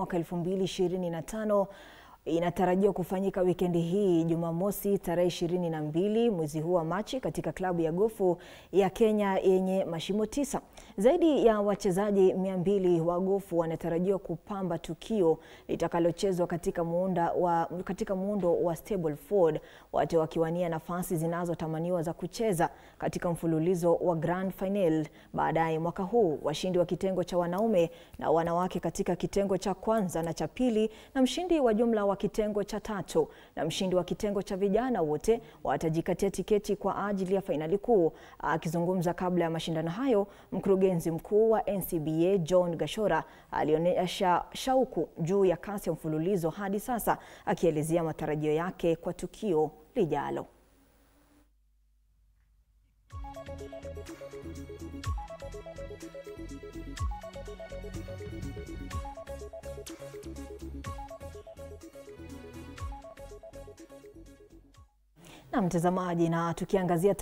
mwaka 2025 inatarajiwa kufanyika wikendi hii Jumamosi tarehe 22 mwezi huu wa Machi katika klabu ya gofu ya Kenya yenye mashimo 9. Zaidi ya wachezaji 200 wa gofu wanatarajiwa kupamba tukio litakalochezwa katika muundo wa Stableford, wote wakiwania nafasi zinazotamaniwa za kucheza katika mfululizo wa Grand Final baadaye mwaka huu. Washindi wa kitengo cha wanaume na wanawake katika kitengo cha kwanza na cha pili na mshindi wa jumla wa kitengo cha tatu na mshindi wa kitengo cha vijana wote watajikatia tiketi kwa ajili ya fainali kuu. Akizungumza kabla ya mashindano hayo, mkurugenzi mkuu wa NCBA John Gashora alionyesha shauku juu ya kasi ya mfululizo hadi sasa, akielezea matarajio yake kwa tukio lijalo. Na mtazamaji, na tukiangazia